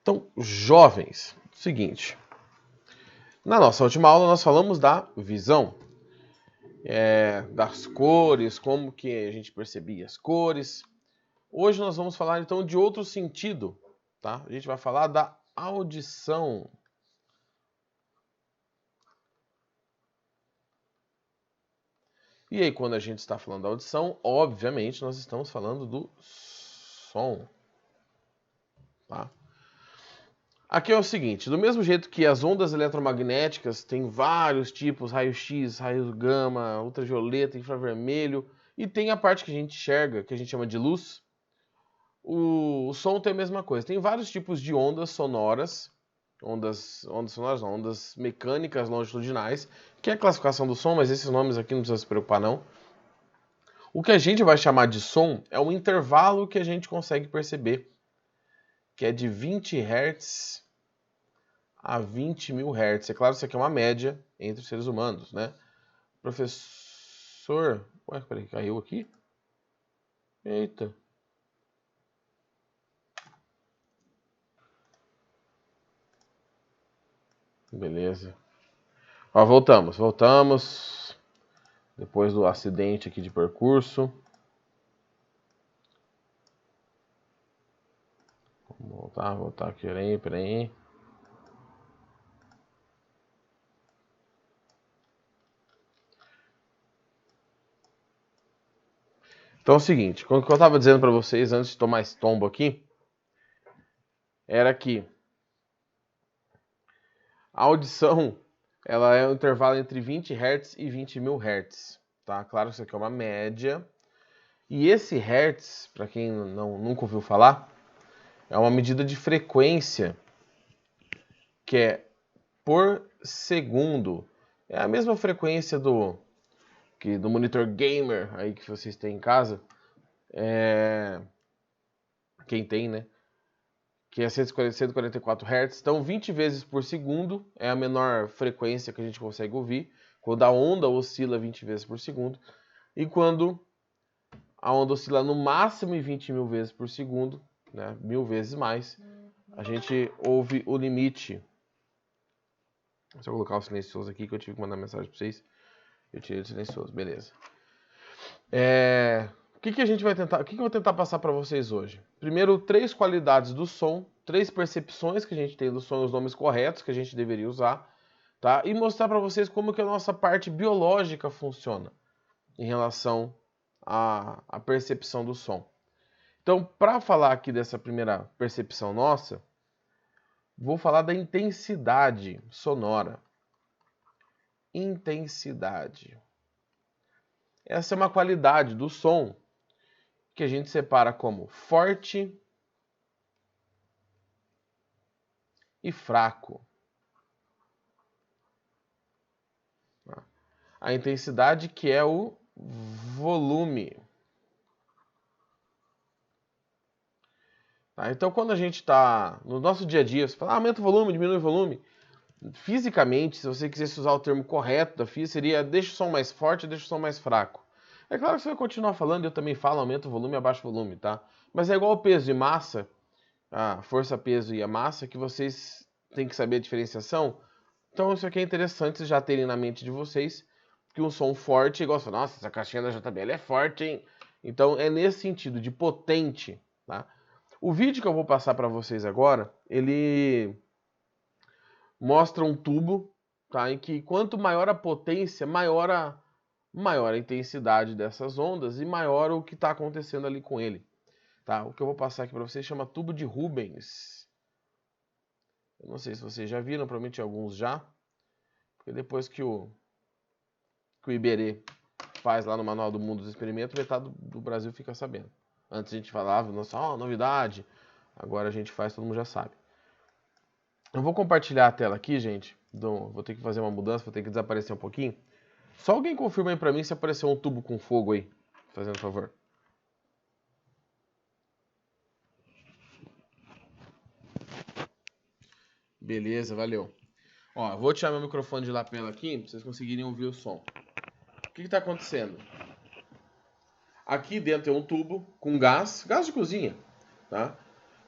Então, jovens, seguinte. Na nossa última aula nós falamos da visão, das cores, como que a gente percebia as cores. Hoje nós vamos falar então de outro sentido, tá? A gente vai falar da audição. E aí, quando a gente está falando da audição, obviamente nós estamos falando do som, tá? Aqui é o seguinte, do mesmo jeito que as ondas eletromagnéticas têm vários tipos, raio-x, raio gama, ultravioleta, infravermelho, e tem a parte que a gente enxerga, que a gente chama de luz, o som tem a mesma coisa. Tem vários tipos de ondas sonoras, ondas sonoras não, ondas mecânicas longitudinais, que é a classificação do som, mas esses nomes aqui não precisa se preocupar não. O que a gente vai chamar de som é o intervalo que a gente consegue perceber, que é de 20 Hz a 20 mil Hz. É claro, isso aqui é uma média entre os seres humanos, né? Professor... Ué, peraí, caiu aqui? Eita. Beleza. Ó, voltamos. Depois do acidente aqui de percurso. Vamos voltar aqui, peraí. Então é o seguinte, o que eu estava dizendo para vocês antes de tomar esse tombo aqui, era que a audição, ela é um intervalo entre 20 Hz e 20 mil Hz, tá? Claro que isso aqui é uma média. E esse Hertz, para quem nunca ouviu falar, é uma medida de frequência que é por segundo. É a mesma frequência do monitor gamer aí que vocês têm em casa. Quem tem, né? Que é 144 Hz. Então, 20 vezes por segundo é a menor frequência que a gente consegue ouvir. Quando a onda oscila 20 vezes por segundo. E quando a onda oscila no máximo em 20 mil vezes por segundo, né? 1000 vezes mais, a gente ouve o limite. Deixa eu colocar o silencioso aqui que eu tive que mandar mensagem para vocês. Eu tirei o silencioso, beleza. O que a gente vai tentar? O que eu vou tentar passar para vocês hoje? Primeiro, 3 qualidades do som, 3 percepções que a gente tem do som, os nomes corretos que a gente deveria usar, tá? E mostrar para vocês como que a nossa parte biológica funciona em relação à percepção do som. Então, para falar aqui dessa primeira percepção nossa, vou falar da intensidade sonora. Intensidade. Essa é uma qualidade do som que a gente separa como forte e fraco. A intensidade que é o volume. Tá? Então, quando a gente está no nosso dia a dia, você fala, aumenta o volume, diminui o volume. Fisicamente, se você quisesse usar o termo correto da física, seria deixa o som mais forte, deixa o som mais fraco. É claro que você vai continuar falando, eu também falo, aumenta o volume, abaixa o volume, tá? Mas é igual o peso e massa, a força, peso e a massa, que vocês têm que saber a diferenciação. Então isso aqui é interessante vocês já terem na mente de vocês que um som forte é igual você fala, nossa, essa caixinha da JBL é forte, hein? Então é nesse sentido de potente, tá? O vídeo que eu vou passar para vocês agora, ele mostra um tubo, tá? Em que quanto maior a potência, maior a intensidade dessas ondas e maior o que está acontecendo ali com ele. Tá? O que eu vou passar aqui para vocês chama tubo de Rubens. Eu não sei se vocês já viram, provavelmente alguns já. Porque depois que o Iberê faz lá no Manual do Mundo dos Experimentos, metade do Brasil fica sabendo. Antes a gente falava, nossa, novidade. Agora a gente faz, todo mundo já sabe. Eu vou compartilhar a tela aqui, gente. Vou ter que fazer uma mudança, vou ter que desaparecer um pouquinho. Só alguém confirma aí pra mim se apareceu um tubo com fogo aí. Fazendo favor. Beleza, valeu. Ó, vou tirar meu microfone de lapela aqui pra vocês conseguirem ouvir o som. O que tá acontecendo? Aqui dentro tem um tubo com gás de cozinha, tá?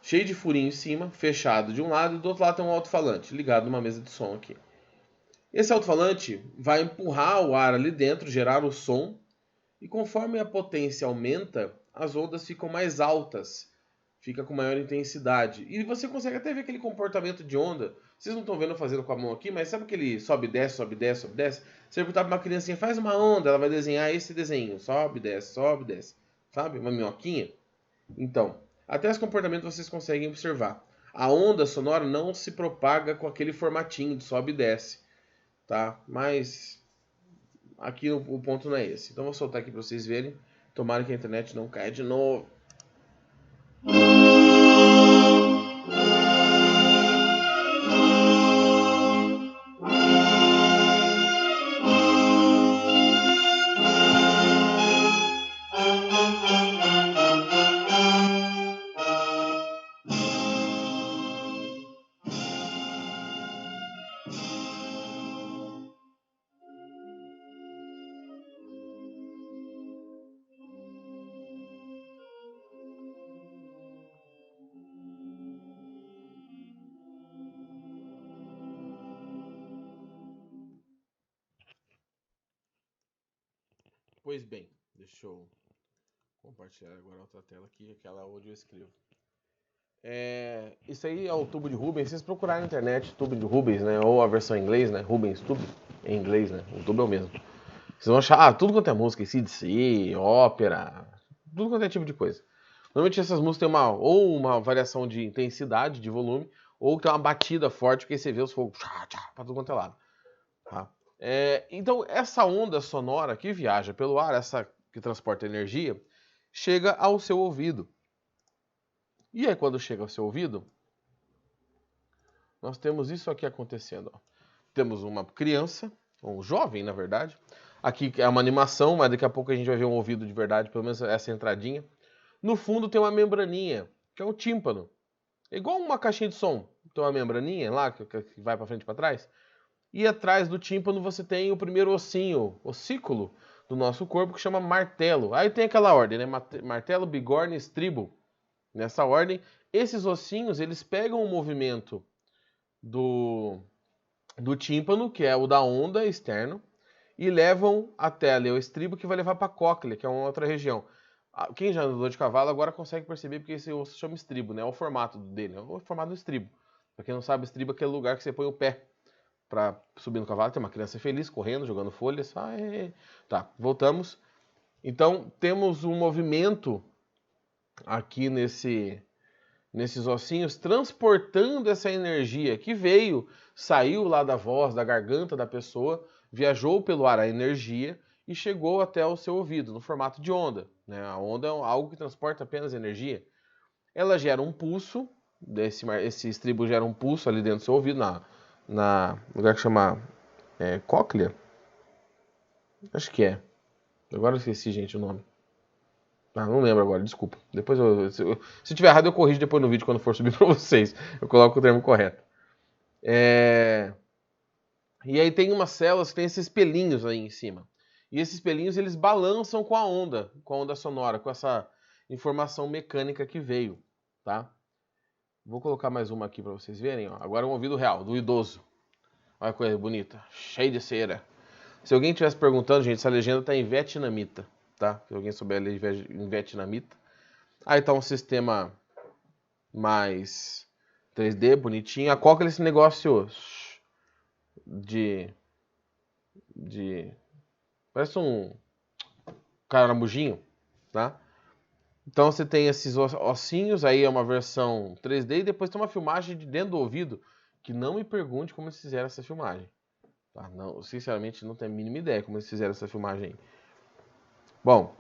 cheio de furinho em cima, fechado de um lado, e do outro lado tem um alto-falante ligado numa mesa de som aqui. Esse alto-falante vai empurrar o ar ali dentro, gerar o som, e conforme a potência aumenta, as ondas ficam mais altas, fica com maior intensidade. E você consegue até ver aquele comportamento de onda. Vocês não estão vendo eu fazendo com a mão aqui, mas sabe aquele sobe, desce, sobe, desce, sobe, desce? Você perguntar para uma criancinha, faz uma onda, ela vai desenhar esse desenho. Sobe, desce, sabe? Uma minhoquinha. Então, até esse comportamento vocês conseguem observar. A onda sonora não se propaga com aquele formatinho de sobe e desce, tá? Mas aqui o ponto não é esse. Então vou soltar aqui para vocês verem. Tomara que a internet não caia de novo. Pois bem, deixa eu compartilhar agora outra tela aqui, aquela onde eu escrevo. Isso aí é o tubo de Rubens. Vocês procurarem na internet tubo de Rubens, né? Ou a versão em inglês, né? Rubens Tube, em inglês, né? O tubo é o mesmo. Vocês vão achar tudo quanto é música, AC/DC, ópera, tudo quanto é tipo de coisa. Normalmente essas músicas têm ou uma variação de intensidade, de volume, ou tem uma batida forte, porque aí você vê os fogos para tudo quanto é lado. Tá? Então, essa onda sonora que viaja pelo ar, essa que transporta energia, chega ao seu ouvido. E aí, quando chega ao seu ouvido, nós temos isso aqui acontecendo. Ó. Temos uma criança, um jovem, na verdade. Aqui é uma animação, mas daqui a pouco a gente vai ver um ouvido de verdade, pelo menos essa entradinha. No fundo tem uma membraninha, que é um tímpano. É igual uma caixinha de som. Tem uma membraninha lá, que vai para frente e para trás. E atrás do tímpano você tem o primeiro ossinho, ossículo do nosso corpo, que chama martelo. Aí tem aquela ordem, né? Martelo, bigorna, estribo. Nessa ordem, esses ossinhos, eles pegam o movimento do tímpano, que é o da onda externo, e levam até ali o estribo, que vai levar para a cóclea, que é uma outra região. Quem já andou de cavalo agora consegue perceber porque esse osso chama estribo, né? É o formato dele, é o formato do estribo. Para quem não sabe, estribo é aquele lugar que você põe o pé para subir no cavalo. Tem uma criança feliz correndo, jogando folhas. Tá, voltamos. Então, temos um movimento aqui nesses ossinhos, transportando essa energia que saiu lá da voz, da garganta da pessoa, viajou pelo ar a energia e chegou até o seu ouvido, no formato de onda. Né? A onda é algo que transporta apenas energia. Ela gera um pulso, esse estribo gera um pulso ali dentro do seu ouvido, na lugar que chama cóclea. Acho que é. Agora eu esqueci, gente, o nome. Não lembro agora, desculpa. Depois se tiver errado, eu corrijo depois no vídeo quando for subir para vocês. Eu coloco o termo correto. E aí tem umas células que tem esses pelinhos aí em cima. E esses pelinhos, eles balançam com a onda sonora, com essa informação mecânica que veio, tá? Vou colocar mais uma aqui para vocês verem. Ó. Agora um ouvido real, do idoso. Olha que coisa bonita, cheio de cera. Se alguém estivesse perguntando, gente, essa legenda está em vietnamita, tá? Se alguém souber ler em vietnamita. Aí tá um sistema mais 3D, bonitinho. A cóclea é esse negócio de parece um caramujinho, tá? Então você tem esses ossinhos, aí é uma versão 3D, e depois tem uma filmagem de dentro do ouvido, que não me pergunte como eles fizeram essa filmagem. Tá? Não, sinceramente, não tenho a mínima ideia como eles fizeram essa filmagem aí. Bom,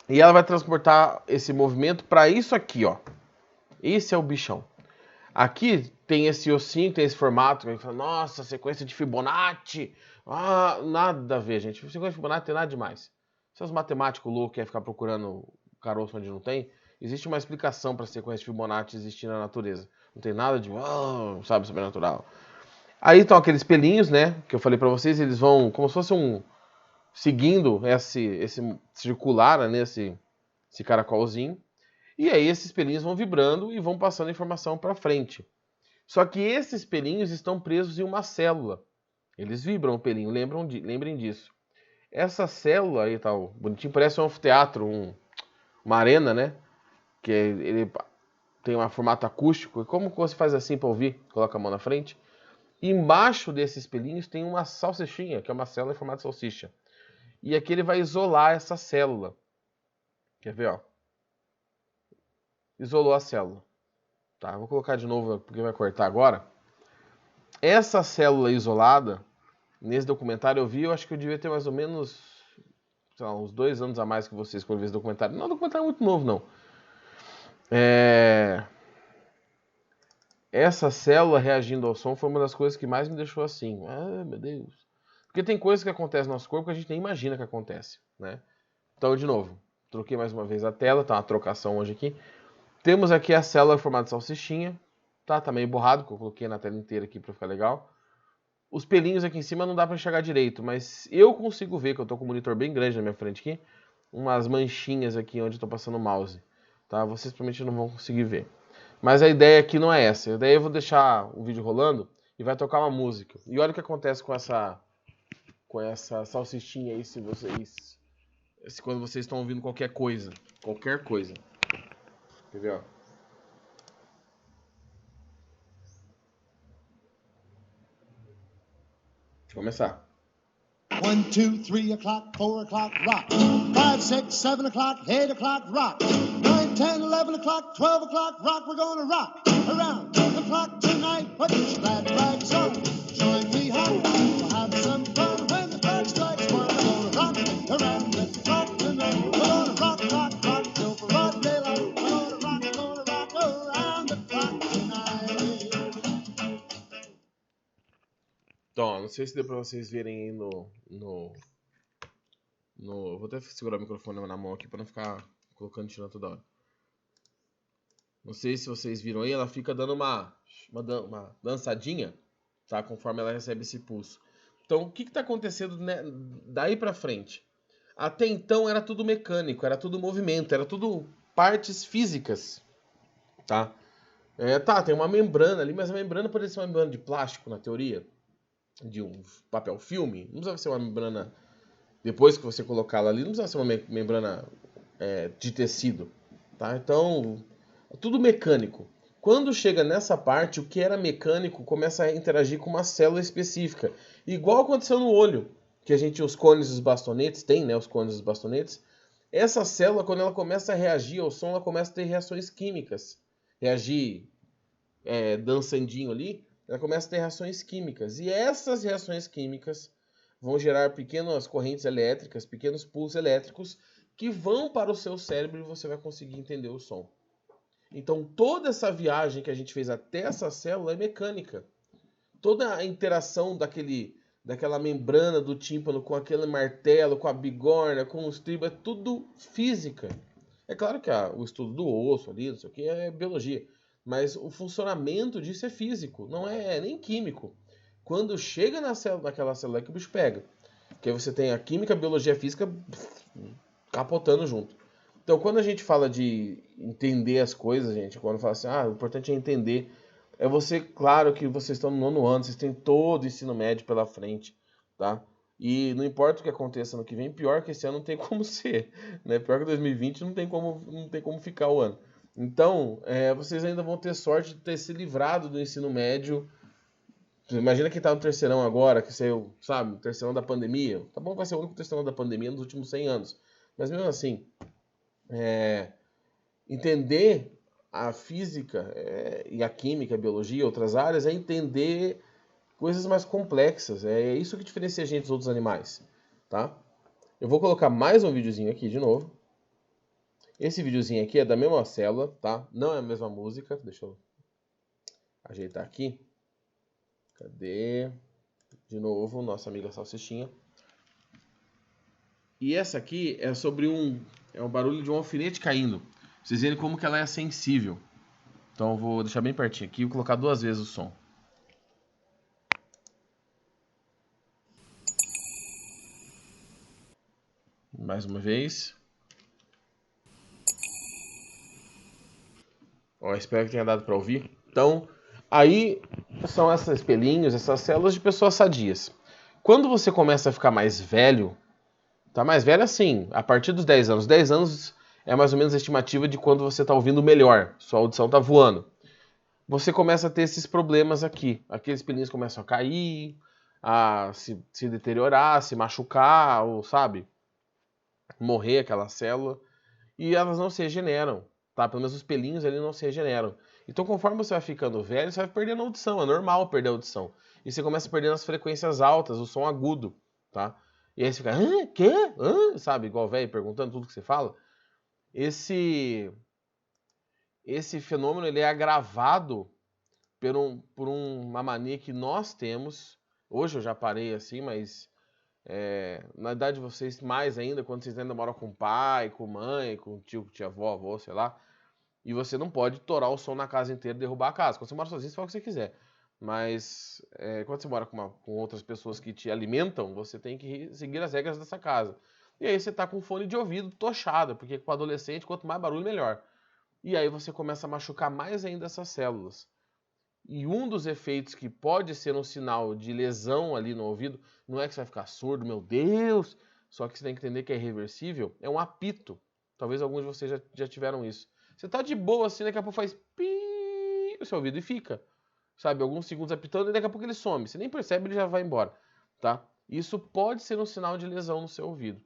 e ela vai transportar esse movimento para isso aqui, ó. Esse é o bichão. Aqui tem esse ossinho, tem esse formato, que a gente fala, nossa, sequência de Fibonacci. Nada a ver, gente. Sequência de Fibonacci não tem nada demais. Se os matemáticos loucos querem ficar procurando caroço onde não tem, existe uma explicação para a sequência de Fibonacci existir na natureza. Não tem nada de, sabe, sobrenatural. Aí estão aqueles pelinhos, né, que eu falei para vocês, eles vão como se fosse seguindo esse circular, né, esse caracolzinho. E aí esses pelinhos vão vibrando e vão passando a informação para frente. Só que esses pelinhos estão presos em uma célula. Eles vibram o pelinho, lembrem disso. Essa célula aí, tal, bonitinho, parece um anfiteatro, uma arena, né? Que ele tem um formato acústico. E como você faz assim para ouvir? Coloca a mão na frente. E embaixo desses pelinhos tem uma salsichinha, que é uma célula em formato de salsicha. E aqui ele vai isolar essa célula. Quer ver, ó? Isolou a célula. Tá, vou colocar de novo porque vai cortar agora. Essa célula isolada, nesse documentário eu vi, eu acho que eu devia ter mais ou menos, sei lá, uns 2 anos a mais que vocês quando eu vi esse documentário. Não, o documentário é muito novo, não. Essa célula reagindo ao som foi uma das coisas que mais me deixou assim. Ah, meu Deus. Porque tem coisas que acontecem no nosso corpo que a gente nem imagina que acontece, né? Então, de novo, troquei mais uma vez a tela, tá uma trocação hoje aqui. Temos aqui a célula em formato de salsichinha, tá meio borrado, porque eu coloquei na tela inteira aqui pra ficar legal. Os pelinhos aqui em cima não dá pra enxergar direito, mas eu consigo ver, que eu tô com um monitor bem grande na minha frente aqui, umas manchinhas aqui onde eu tô passando o mouse, tá? Vocês provavelmente não vão conseguir ver. Mas a ideia aqui não é essa. A ideia eu vou deixar o vídeo rolando e vai tocar uma música. E olha o que acontece com essa salsichinha aí, quando vocês estão ouvindo qualquer coisa. Qualquer coisa. Quer ver, ó? Deixa eu começar. 1, 2, 3 o'clock, 4 o'clock, rock. 5, 6, 7 o'clock, 8 o'clock, rock. 9, 10, 11 o'clock, 12 o'clock, rock. We're gonna rock around the clock tonight. Put your glad rags on, join me home. We'll have some fun when the clock strikes 1. We're gonna rock around the clock tonight. We're gonna rock, rock, rock till broad daylight. We're gonna rock around the clock tonight. Então, não sei se deu pra vocês verem aí vou até segurar o microfone na mão aqui pra não ficar colocando tira toda hora. Não sei se vocês viram aí, ela fica dando uma dançadinha, tá? Conforme ela recebe esse pulso. Então, o que tá acontecendo, né, daí pra frente? Até então era tudo mecânico, era tudo movimento, era tudo partes físicas, tá? Tem uma membrana ali, mas a membrana poderia ser uma membrana de plástico, na teoria, de um papel filme. Não precisa ser uma membrana, depois que você colocá-la ali, não precisa ser uma membrana de tecido, tá? Então, é tudo mecânico. Quando chega nessa parte, o que era mecânico começa a interagir com uma célula específica. Igual aconteceu no olho, que os cones dos bastonetes, tem, né, os cones dos bastonetes. Essa célula, quando ela começa a reagir ao som, ela começa a ter reações químicas. Reagir dançandinho ali, ela começa a ter reações químicas. E essas reações químicas vão gerar pequenas correntes elétricas, pequenos pulsos elétricos, que vão para o seu cérebro e você vai conseguir entender o som. Então, toda essa viagem que a gente fez até essa célula é mecânica. Toda a interação daquela membrana do tímpano com aquele martelo, com a bigorna, com os tribos, é tudo física. É claro que o estudo do osso ali, não sei o que, é biologia. Mas o funcionamento disso é físico, não é nem químico. Quando chega naquela célula que o bicho pega. Que aí você tem a química, a biologia e a física capotando junto. Então, quando a gente fala de entender as coisas, gente, quando fala assim, o importante é entender, claro que vocês estão no 9º ano, vocês têm todo o ensino médio pela frente, tá? E não importa o que aconteça ano que vem, pior que esse ano não tem como ser, né? Pior que 2020 não tem como ficar o ano. Então, vocês ainda vão ter sorte de ter se livrado do ensino médio. Imagina quem tá no terceirão agora, que saiu, sabe, terceirão da pandemia. Tá bom que vai ser o único terceirão da pandemia nos últimos 100 anos. Mas mesmo assim, entender a física e a química, a biologia, outras áreas, é entender coisas mais complexas. É isso que diferencia a gente dos outros animais, tá? Eu vou colocar mais um videozinho aqui de novo. Esse videozinho aqui é da mesma célula, tá? Não é a mesma música. Deixa eu ajeitar aqui. Cadê? De novo, nossa amiga salsichinha. E essa aqui é sobre um barulho de um alfinete caindo. Pra vocês verem como que ela é sensível. Então eu vou deixar bem pertinho aqui e colocar 2 vezes o som. Mais uma vez. Eu espero que tenha dado para ouvir. Então, aí são esses espelhinhos, essas células de pessoas sadias. Quando você começa a ficar mais velho, tá mais velho assim, a partir dos 10 anos. 10 anos é mais ou menos a estimativa de quando você está ouvindo melhor, sua audição está voando. Você começa a ter esses problemas aqui. Aqueles espelhinhos começam a cair, a se deteriorar, se machucar, ou sabe, morrer aquela célula. E elas não se regeneram, tá? Pelo menos os pelinhos ali não se regeneram. Então, conforme você vai ficando velho, você vai perdendo a audição. É normal perder a audição. E você começa perdendo as frequências altas, o som agudo, tá? E aí você fica, quê? Sabe, igual velho perguntando tudo que você fala. Esse fenômeno ele é agravado por uma mania que nós temos. Hoje eu já parei assim, mas na idade de vocês mais ainda, quando vocês ainda moram com pai, com mãe, com tio, com tia-avó, avô, sei lá. E você não pode torar o som na casa inteira e derrubar a casa. Quando você mora sozinho, você faz o que você quiser. Mas quando você mora com outras pessoas que te alimentam, você tem que seguir as regras dessa casa. E aí você tá com fone de ouvido tochado, porque com adolescente, quanto mais barulho, melhor. E aí você começa a machucar mais ainda essas células. E um dos efeitos que pode ser um sinal de lesão ali no ouvido, não é que você vai ficar surdo, meu Deus! Só que você tem que entender que é irreversível, é um apito. Talvez alguns de vocês já tiveram isso. Você tá de boa assim, daqui a pouco faz pi no seu ouvido e fica. Sabe, alguns segundos apitando e daqui a pouco ele some. Você nem percebe, ele já vai embora, tá? Isso pode ser um sinal de lesão no seu ouvido.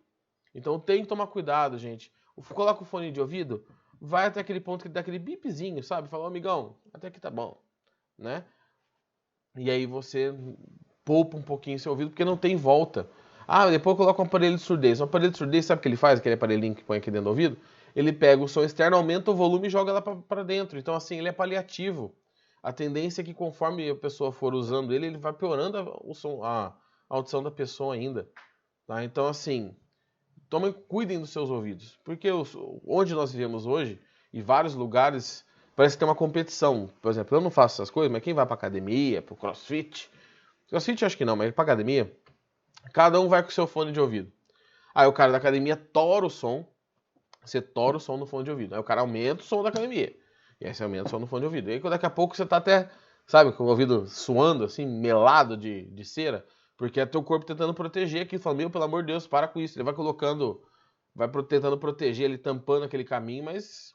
Então tem que tomar cuidado, gente. Coloca o fone de ouvido, vai até aquele ponto que dá aquele bipzinho, sabe? Fala, amigão, até aqui tá bom, né? E aí você poupa um pouquinho seu ouvido, porque não tem volta. Ah, depois coloca um aparelho de surdez. Um aparelho de surdez, sabe o que ele faz? Aquele aparelhinho que põe aqui dentro do ouvido? Ele pega o som externo, aumenta o volume e joga lá para dentro. Então, assim, ele é paliativo. A tendência é que conforme a pessoa for usando ele, ele vai piorando a audição da pessoa ainda. Tá? Então, assim, cuidem dos seus ouvidos. Porque onde nós vivemos hoje, e vários lugares, parece que tem uma competição. Por exemplo, eu não faço essas coisas, mas quem vai pra academia, pro crossfit... CrossFit eu acho que não, mas pra academia, cada um vai com o seu fone de ouvido. Aí o cara da academia tora o som, você tora o som no fone de ouvido. Aí o cara aumenta o som da academia. E aí você aumenta o som no fone de ouvido. E aí daqui a pouco você tá até, sabe, com o ouvido suando, assim, melado de cera, porque é teu corpo tentando proteger aqui. Fala, meu, pelo amor de Deus, para com isso. Ele vai colocando, tentando proteger, ele tampando aquele caminho, mas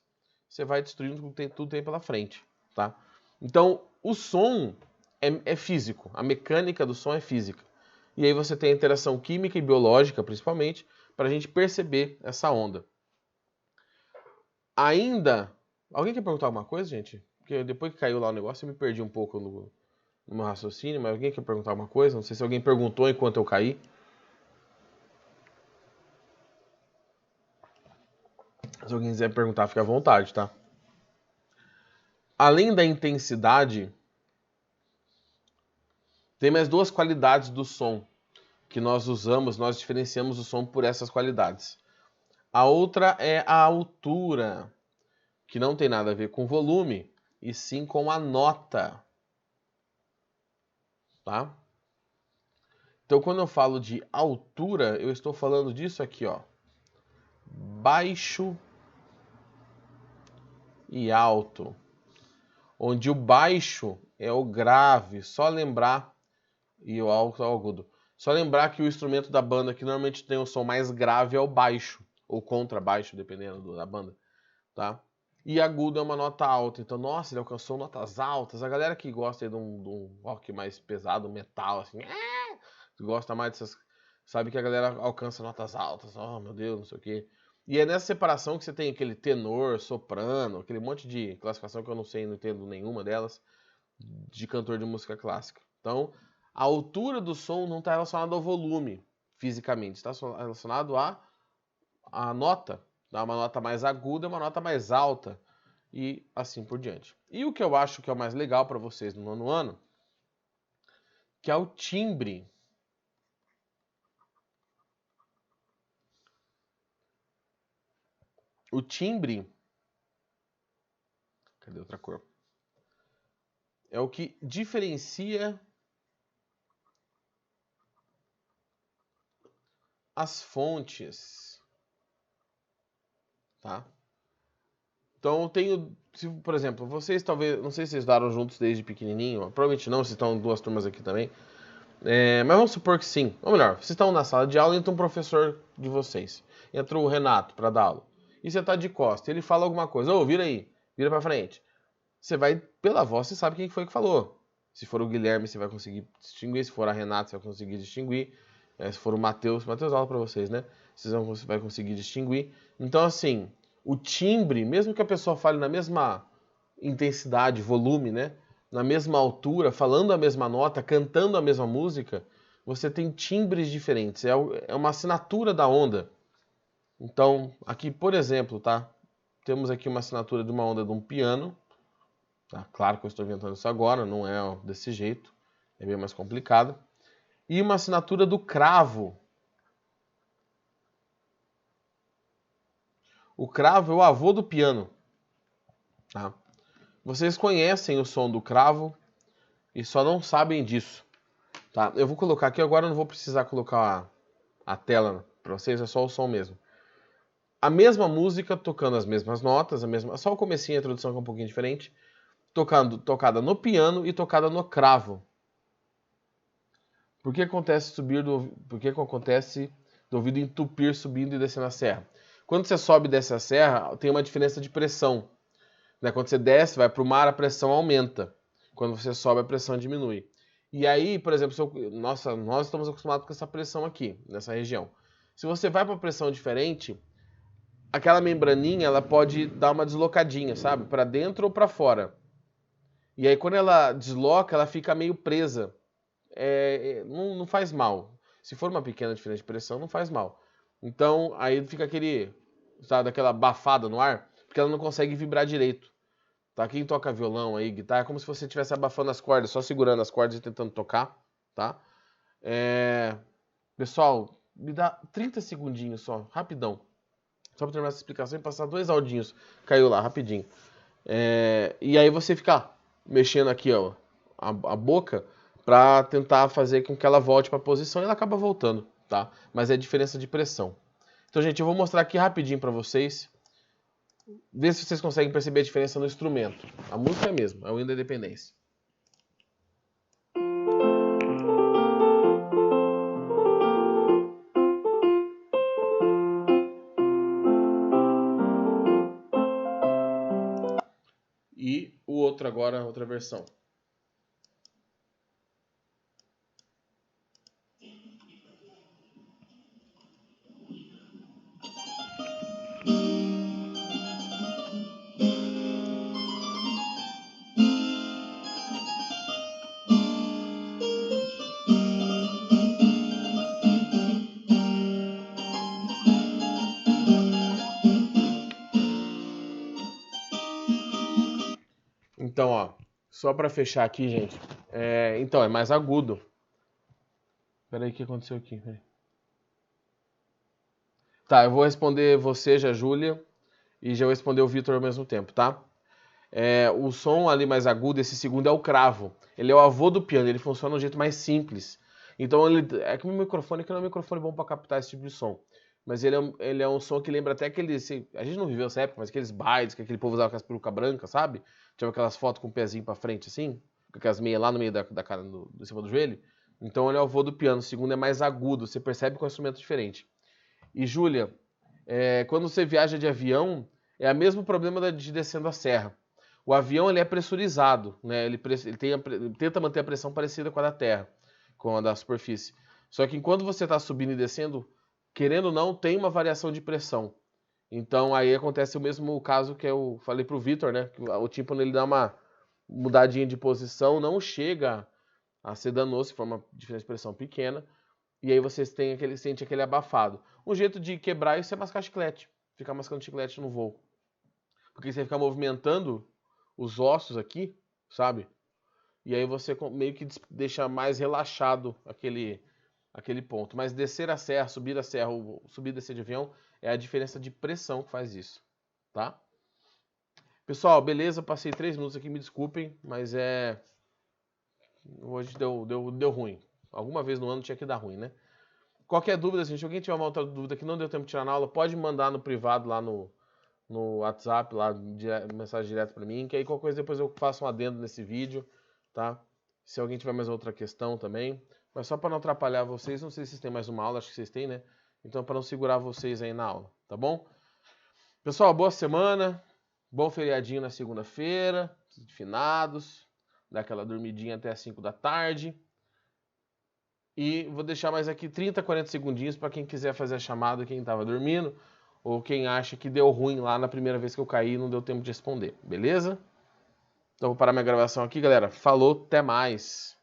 você vai destruindo tudo tem pela frente, tá? Então, o som é físico, a mecânica do som é física. E aí você tem a interação química e biológica, principalmente, para a gente perceber essa onda. Ainda... Alguém quer perguntar alguma coisa, gente? Porque depois que caiu lá o negócio, eu me perdi um pouco no meu raciocínio, mas alguém quer perguntar alguma coisa? Não sei se alguém perguntou enquanto eu caí. Se alguém quiser perguntar, fica à vontade, tá? Além da intensidade, tem mais duas qualidades do som que nós usamos, nós diferenciamos o som por essas qualidades. A outra é a altura, que não tem nada a ver com volume, e sim com a nota. Tá? Então, quando eu falo de altura, eu estou falando disso aqui, ó. Baixo e alto. Onde o baixo é o grave, só lembrar, e o alto é o agudo. Só lembrar que o instrumento da banda que normalmente tem o som mais grave é o baixo, ou contrabaixo, dependendo da banda, tá? E agudo é uma nota alta. Então, nossa, ele alcançou notas altas. A galera que gosta de um rock mais pesado, metal, assim, que gosta mais dessas... Sabe que a galera alcança notas altas. Oh, meu Deus, não sei o quê. E é nessa separação que você tem aquele tenor, soprano, aquele monte de classificação que eu não sei, não entendo nenhuma delas, de cantor de música clássica. Então, a altura do som não está relacionada ao volume, fisicamente. Está relacionado à nota. Uma nota mais aguda, uma nota mais alta. E assim por diante. E o que eu acho que é o mais legal para vocês no nono ano, que é o timbre. O timbre... Cadê outra cor? É o que diferencia as fontes, tá? Então eu tenho, por exemplo, vocês talvez, não sei se vocês estudaram juntos desde pequenininho, provavelmente não, vocês estão em 2 turmas aqui também. Mas vamos supor que sim. Ou melhor, vocês estão na sala de aula e entra um professor de vocês. Entra o Renato para dar aula. E você tá de costa, ele fala alguma coisa. Ô, vira aí, vira pra frente. Você vai, pela voz, você sabe quem foi que falou. Se for o Guilherme, você vai conseguir distinguir. Se for a Renata, você vai conseguir distinguir. Se for o Matheus aula pra vocês, né? Vocês vai conseguir distinguir. Então, assim, o timbre, mesmo que a pessoa fale na mesma intensidade, volume, né? Na mesma altura, falando a mesma nota, cantando a mesma música, você tem timbres diferentes. É uma assinatura da onda. Então, aqui, por exemplo, tá? Temos aqui uma assinatura de uma onda de um piano. Tá? Claro que eu estou inventando isso agora, não é desse jeito. É bem mais complicado. E uma assinatura do cravo. O cravo é o avô do piano. Tá? Vocês conhecem o som do cravo e só não sabem disso. Tá? Eu vou colocar aqui agora, não vou precisar colocar a tela para vocês, é só o som mesmo. A mesma música, tocando as mesmas notas, só o comecinho, a introdução que é um pouquinho diferente, tocada no piano e tocada no cravo. Por que acontece do ouvido entupir subindo e descendo a serra? Quando você sobe e desce a serra, tem uma diferença de pressão. Né? Quando você desce, vai para o mar, a pressão aumenta. Quando você sobe, a pressão diminui. E aí, por exemplo, nós estamos acostumados com essa pressão aqui, nessa região. Se você vai para uma pressão diferente, aquela membraninha ela pode dar uma deslocadinha, sabe? Para dentro ou para fora. E aí, quando ela desloca, ela fica meio presa. Não faz mal. Se for uma pequena diferença de pressão, não faz mal. Então, aí fica aquela abafada no ar, porque ela não consegue vibrar direito. Tá? Quem toca violão aí, guitarra, é como se você estivesse abafando as cordas, só segurando as cordas e tentando tocar, tá? Pessoal, me dá 30 segundinhos só, rapidão. Só pra terminar essa explicação e passar 2 audinhos. Caiu lá, rapidinho. E aí você fica mexendo aqui, ó, a boca para tentar fazer com que ela volte para a posição e ela acaba voltando, tá? Mas é diferença de pressão. Então, gente, eu vou mostrar aqui rapidinho para vocês. Ver se vocês conseguem perceber a diferença no instrumento. A música é a mesma, é o hino da independência. E o outro agora, outra versão. Então, ó, só para fechar aqui, gente. Então, é mais agudo. Peraí, o que aconteceu aqui? Peraí. Tá, eu vou responder você, já, Júlia, e já vou responder o Vitor ao mesmo tempo, tá? O som ali mais agudo, esse segundo é o cravo. Ele é o avô do piano, ele funciona de um jeito mais simples. Então, é que o meu microfone que não é um microfone bom para captar esse tipo de som. Mas ele é um som que lembra até aqueles... A gente não viveu essa época, mas aqueles bailes que aquele povo usava com as perucas brancas, sabe? Tinha aquelas fotos com o pezinho para frente, assim, com aquelas meias lá no meio da cara, em cima do joelho. Então, ele é o avô do piano. O segundo é mais agudo, você percebe que é um instrumento diferente. E, Júlia, quando você viaja de avião, é o mesmo problema de descendo a serra. O avião ele é pressurizado, né? Ele tenta manter a pressão parecida com a da terra, com a da superfície. Só que enquanto você está subindo e descendo, querendo ou não, tem uma variação de pressão. Então aí acontece o mesmo caso que eu falei para o Vitor, né? Que o tímpano ele dá uma mudadinha de posição, não chega a ser danoso, se for uma diferença de pressão pequena, e aí você sente aquele abafado. Um jeito de quebrar isso é mascar chiclete, ficar mascando chiclete no voo. Porque você fica movimentando os ossos aqui, sabe? E aí você meio que deixa mais relaxado aquele ponto. Mas descer a serra, subir a serra, ou subir e descer de avião, é a diferença de pressão que faz isso, tá? Pessoal, beleza, passei 3 minutos aqui, me desculpem, mas hoje deu ruim. Alguma vez no ano tinha que dar ruim, né? Qualquer dúvida, gente, se alguém tiver uma outra dúvida que não deu tempo de tirar na aula, pode mandar no privado lá no no WhatsApp, lá, mensagem direta para mim, que aí qualquer coisa depois eu faço um adendo nesse vídeo, tá? Se alguém tiver mais outra questão também. Mas só para não atrapalhar vocês, não sei se vocês têm mais uma aula, acho que vocês têm, né? Então, para não segurar vocês aí na aula, tá bom? Pessoal, boa semana, bom feriadinho na segunda-feira, finados, dá aquela dormidinha até as 5 da tarde. E vou deixar mais aqui 30, 40 segundinhos para quem quiser fazer a chamada, quem estava dormindo, ou quem acha que deu ruim lá na primeira vez que eu caí e não deu tempo de responder, beleza? Então vou parar minha gravação aqui, galera. Falou, até mais!